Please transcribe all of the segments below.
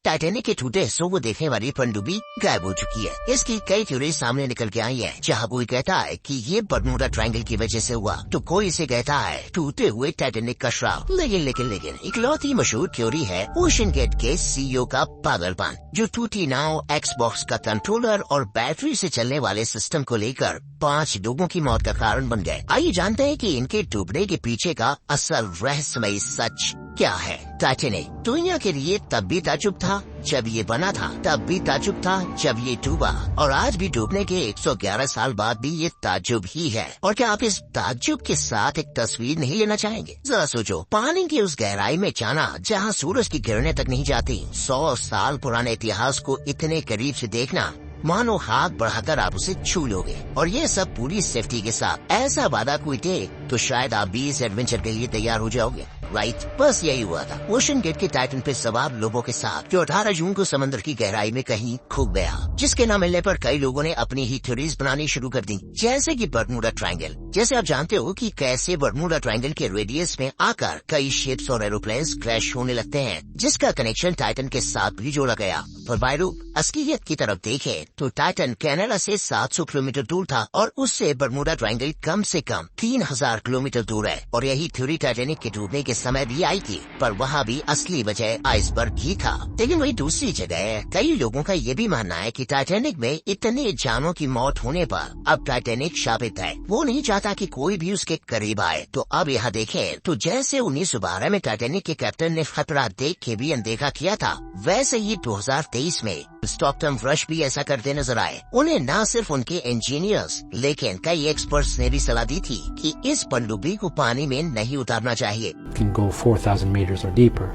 Titanic के टूटे हिस्सों को देखने वाली पनडुब्बी गायब हो चुकी है। इसकी कई थ्योरी सामने निकल के आई है, जहाँ कोई कहता है कि ये बर्मुडा ट्रायंगल की वजह से हुआ, तो कोई इसे कहता है टूटे हुए टाइटैनिक का श्राप। लेकिन इकलौती मशहूर थ्योरी है ओशन गेट के सीईओ का पागलपन, जो टूटी नाव, एक्सबॉक्स का कंट्रोलर और बैटरी से चलने वाले सिस्टम को लेकर 5 लोगों की मौत का कारण बन गए। आइए जानते हैं कि इनके डूबने के पीछे का असल रहस्यमयी सच क्या है। टाइटैनिक दुनिया के लिए तब भी ताजुब था जब ये बना था, तब भी ताजुब था जब ये डूबा, और आज भी डूबने के 111 साल बाद भी ये ताजुब ही है। और क्या आप इस ताजुब के साथ एक तस्वीर नहीं लेना चाहेंगे? जरा सोचो, पानी की उस गहराई में जाना जहाँ सूरज की किरणें तक नहीं जाती, 100 साल पुराने इतिहास को इतने करीब से देखना, मानो हाथ बढ़ाकर आप उसे छू लोगे, और ये सब पूरी सेफ्टी के साथ। ऐसा वादा कोई दे तो शायद आप भी इस एडवेंचर के लिए तैयार हो जाओगे, राइट? बस यही हुआ था ओशन गेट के टाइटन पे सवार लोगों के साथ, जो 18 जून को समंदर की गहराई में कहीं खो गया, जिसके न मिलने पर कई लोगों ने अपनी ही थ्योरीज बनानी शुरू कर दी, जैसे कि बर्मुडा ट्रायंगल। जैसे आप जानते हो कि कैसे बर्मुडा ट्रायंगल के रेडियस में आकर कई शिप्स और एरोप्लेन्स क्रैश होने लगते हैं, जिसका कनेक्शन टाइटन के साथ भी जोड़ा गया। पर बायरू असलियत की तरफ देखें तो टाइटन कनाडा से 700 किलोमीटर दूर था, और उससे बर्मुडा ट्रायंगल कम से कम 3000 किलोमीटर दूर है। और यही थ्योरी टाइटैनिक के डूबने के समय भी आई थी, पर वहाँ भी असली वजह आइसबर्ग ही था। लेकिन वही दूसरी जगह कई लोगों का ये भी मानना है कि टाइटैनिक में इतने जानों की मौत होने पर अब टाइटैनिक शापित है। वो नहीं चाहता कि कोई भी उसके करीब आए। तो अब यहाँ देखें तो जैसे 1912 में टाइटैनिक के कैप्टन ने खतरा देख के भी अनदेखा किया था, वैसे ही 2023 में स्टॉकटन रश भी ऐसा करते नजर आए। उन्हें न सिर्फ उनके इंजीनियर्स लेकिन कई एक्सपर्ट्स ने भी सलाह दी थी कि इस पनडुब्बी को पानी में नहीं उतारना चाहिए। Can go 4,000 meters or deeper,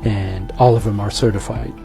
and all of them are certified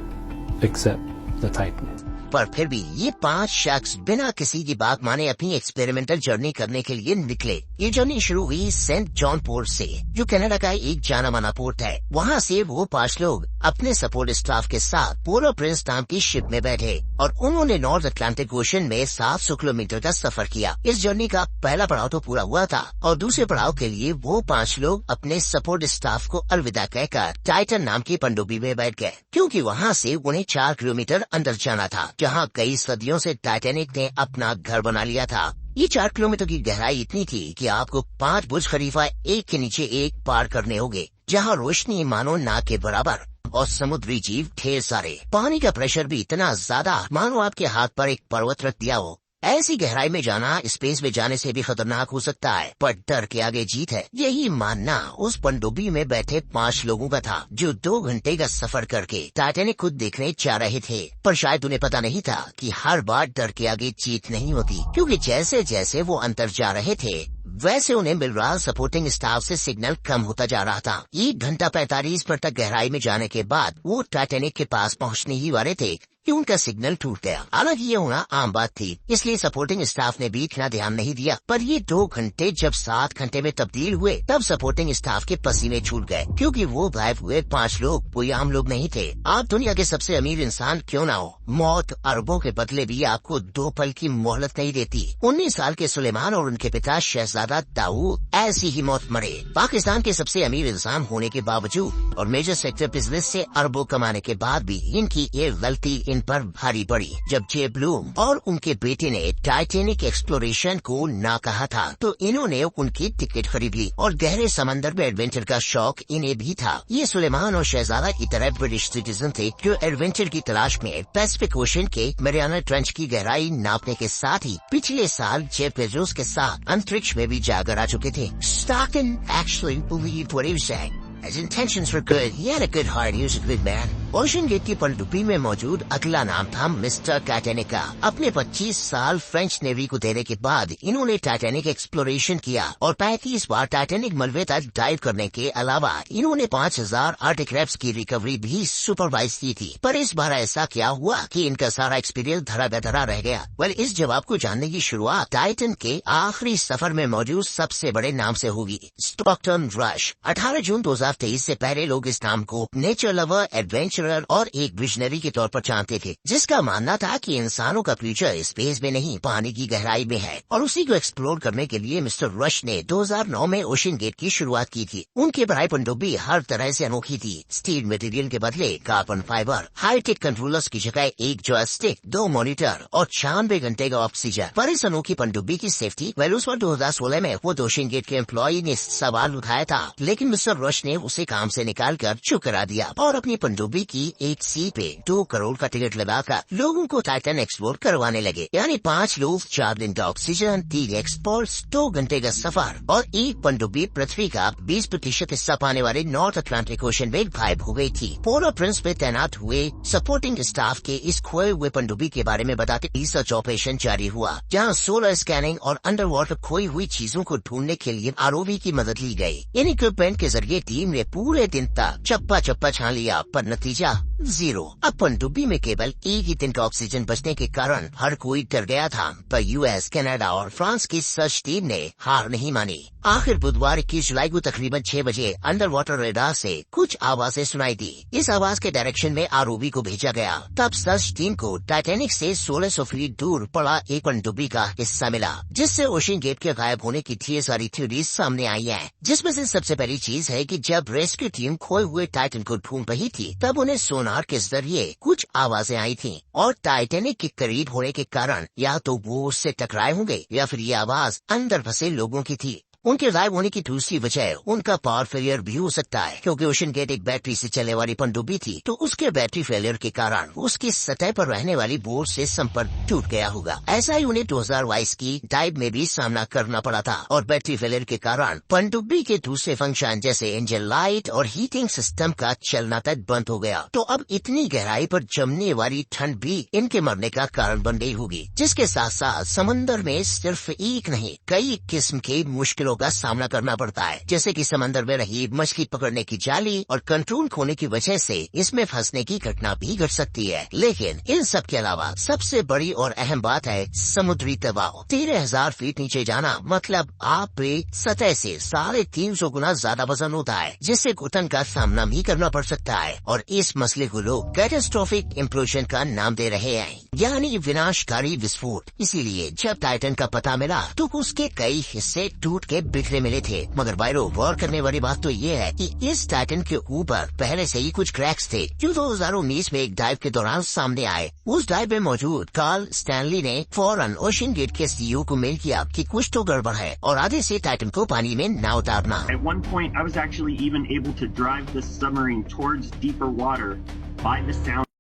except the Titan. पर फिर भी ये 5 शख्स बिना किसी की बात माने अपनी एक्सपेरिमेंटल जर्नी करने के लिए निकले। ये जर्नी शुरू हुई सेंट जॉन पोर्ट से, जो कनाडा का एक जाना माना पोर्ट है। वहाँ से वो 5 लोग अपने सपोर्ट स्टाफ के साथ पोलो प्रिंस नाम की शिप में बैठे, और उन्होंने नॉर्थ अटलांटिक ओशन में 700 किलोमीटर का सफर किया। इस जर्नी का पहला पड़ाव तो पूरा हुआ था, और दूसरे पड़ाव के लिए वो 5 लोग अपने सपोर्ट स्टाफ को अलविदा कहकर टाइटन नाम की पनडुब्बी में बैठ गए, क्योंकि वहाँ से उन्हें 4 किलोमीटर अंदर जाना था, जहाँ कई सदियों से टाइटैनिक ने अपना घर बना लिया था। ये 4 किलोमीटर की गहराई इतनी थी कि आपको 5 बुर्ज खलीफा एक के नीचे एक पार करने होंगे, जहाँ रोशनी मानो नाक के बराबर, और समुद्री जीव ढेर सारे। पानी का प्रेशर भी इतना ज्यादा मानो आपके हाथ पर एक पर्वत रख दिया हो। ऐसी गहराई में जाना स्पेस में जाने से भी खतरनाक हो सकता है, पर डर के आगे जीत है। यही मानना उस पनडुब्बी में बैठे 5 लोगों का था, जो 2 घंटे का सफर करके टाइटैनिक खुद देखने जा रहे थे। पर शायद उन्हें पता नहीं था कि हर बार डर के आगे जीत नहीं होती, क्योंकि जैसे जैसे वो अंदर जा रहे थे वैसे उन्हें मिल रहा सपोर्टिंग स्टाफ से सिग्नल कम होता जा रहा था। 1 घंटा 45 मिनट तक गहराई में जाने के बाद वो टाइटैनिक के पास पहुंचने ही वाले थे कि उनका सिग्नल टूट गया। हालांकि ये होना आम बात थी, इसलिए सपोर्टिंग स्टाफ ने भी इतना ध्यान नहीं दिया। पर ये 2 घंटे जब 7 घंटे में तब्दील हुए, तब सपोर्टिंग स्टाफ के पसीने छूट गए, क्योंकि वो गायब हुए 5 लोग कोई आम लोग नहीं थे। आप दुनिया के सबसे अमीर इंसान क्यों ना हो, मौत अरबों के बदले भी आपको 2 पल की मोहलत नहीं देती। 19 साल के सुलेमान और उनके पिता शहजादा दाऊद ऐसी ही मौत मरे। पाकिस्तान के सबसे अमीर इंसान होने के बावजूद और मेजर सेक्टर बिजनेस से अरबों कमाने के बाद भी इनकी ये गलती इन पर भारी पड़ी। जब जे ब्लूम और उनके बेटे ने टाइटैनिक एक्सप्लोरेशन को ना कहा था, तो इन्होंने उनकी टिकट खरीद ली, और गहरे समंदर में एडवेंचर का शौक इन्हें भी था। ये सुलेमान और शहजादा की तरह ब्रिटिश सिटीजन थे, जो एडवेंचर की तलाश में पैसिफिक ओशन के मैरियाना ट्रेंच की गहराई नापने के साथ ही पिछले साल जेफ बेजोस के साथ अंतरिक्ष में भी जाकर आ चुके थे। Stockton actually believed what he was saying. His intentions were good. He had a good heart. He was a good man. OceanGate की पनडुब्बी में मौजूद अगला नाम था मिस्टर टाइटैनिक का। अपने 25 साल फ्रेंच नेवी को देने के बाद इन्होंने टाइटैनिक एक्सप्लोरेशन किया, और 35 बार टाइटैनिक मलबे तक डाइव करने के अलावा इन्होंने 5000 आर्टिक रैप्स की रिकवरी भी सुपरवाइज की थी। पर इस बार ऐसा क्या हुआ कि इनका सारा एक्सपीरियंस धरा बेधरा रह गया? वेल, इस जवाब को जानने की शुरुआत टाइटन के आखिरी सफर में मौजूद सबसे बड़े नाम से होगी, स्टॉकटन रश। 18 जून 2023 से पहले लोग इस नाम को नेचर लवर, एडवेंचर एडवेंचरर और एक विजनरी के तौर पर जानते थे, जिसका मानना था कि इंसानों का फ्यूचर स्पेस में नहीं पानी की गहराई में है। और उसी को एक्सप्लोर करने के लिए मिस्टर रश ने 2009 में ओशन गेट की शुरुआत की थी। उनकी पढ़ाई पनडुब्बी हर तरह से अनोखी थी। स्टील मटेरियल के बदले कार्बन फाइबर, हाईटेक कंट्रोलर्स की जगह एक जॉयस्टिक, 2 मॉनिटर और 96 घंटे का ऑक्सीजन। पर इस अनोखी पनडुब्बी की सेफ्टी उस पर 2016 में वो ओशन गेट के एम्प्लॉई ने सवाल उठाया था, लेकिन मिस्टर रश ने उसे काम से निकाल कर चुप करा दिया और अपनी पनडुब्बी की एक सीट पे 2 करोड़ का टिकट लगाकर लोगों को टाइटन एक्सप्लोर करवाने लगे। यानी 5 लोग, 4 दिन का ऑक्सीजन, 3 एक्सपोर्ट्स, 2 घंटे का सफर और एक पनडुब्बी पृथ्वी का 20% हिस्सा पाने वाले नॉर्थ अटलांटिक ओशन में गायब हो गई थी। पोलर प्रिंस पे तैनात हुए सपोर्टिंग स्टाफ के इस खोए हुए पनडुब्बी के बारे में बताते रिसर्च ऑपरेशन जारी हुआ, जहाँ सोलर स्कैनिंग और अंडर वाटर खोई हुई चीजों को ढूंढने के लिए आरओवी की मदद ली गई। इन इक्विपमेंट के जरिए टीम ने पूरे दिन तक चप्पा छान लिया, पर नतीजा 0। अब पनडुब्बी में केवल एक ही दिन का ऑक्सीजन बचने के कारण हर कोई डर गया था, पर यूएस, कनाडा और फ्रांस की सर्च टीम ने हार नहीं मानी। आखिर बुधवार 21 जुलाई को तकरीबन 6 बजे अंडर वाटर रेडार से कुछ आवाजें सुनाई दी। इस आवाज के डायरेक्शन में आरओवी को भेजा गया। तब सर्च टीम को टाइटैनिक से 1600 फीट दूर पड़ा एक पनडुब्बी का हिस्सा मिला, जिससे ओशन गेट के गायब होने की ढेर सारी थ्योरीज सामने आई है। जिसमें से सबसे पहली चीज है कि जब रेस्क्यू टीम खोए हुए टाइटन को ढूंढ रही थी, तब उन्हें सोनार के जरिए कुछ आवाजें आई थी और टाइटैनिक के करीब होने के कारण या तो वो उससे टकराए होंगे या फिर ये आवाज अंदर फंसे लोगों की थी। उनके गायब होने की दूसरी वजह उनका पावर फेलियर भी हो सकता है, क्योंकि ओशन गेट एक बैटरी से चलने वाली पनडुब्बी थी, तो उसके बैटरी फेलियर के कारण उसकी सतह पर रहने वाली बोर्ड से संपर्क टूट गया होगा। ऐसा ही उन्हें 2022 की डाइव में भी सामना करना पड़ा था और बैटरी फेलियर के कारण पनडुब्बी के दूसरे फंक्शन जैसे इंजन लाइट और हीटिंग सिस्टम का चलना तक बंद हो गया। तो अब इतनी गहराई पर जमने वाली ठंड भी इनके मरने का कारण बन गई होगी, जिसके साथ साथ समंदर में सिर्फ एक नहीं कई किस्म के मुश्किलों का सामना करना पड़ता है, जैसे कि समंदर में रही मछली पकड़ने की जाली और कंट्रोल खोने की वजह से इसमें फंसने की घटना भी घट सकती है। लेकिन इन सब के अलावा सबसे बड़ी और अहम बात है समुद्री दबाव। 13,000 फीट नीचे जाना मतलब आप पे सतह से 350 गुना ज्यादा वजन होता है, जिससे घुटन का सामना भी करना पड़ सकता है। और इस मसले को लोग कैटास्ट्रोफिक इम्प्लोजन का नाम दे रहे हैं, यानी विनाशकारी विस्फोट। इसीलिए जब टाइटन का पता मिला तो उसके कई हिस्से टूट के बिखरे मिले थे। मगर बायरो गौर करने वाली बात तो ये है कि इस टाइटन के ऊपर पहले से ही कुछ क्रैक्स थे, जो 2019 में एक डाइव के दौरान सामने आए। उस डाइव में मौजूद कार्ल स्टैनली ने फौरन ओशन गेट के सीईओ को मेल किया कि कुछ तो गड़बड़ है और आधे से टाइटन को पानी में न उतारना। At one point, I was actually even able to drive the submarine towards deeper water by the sound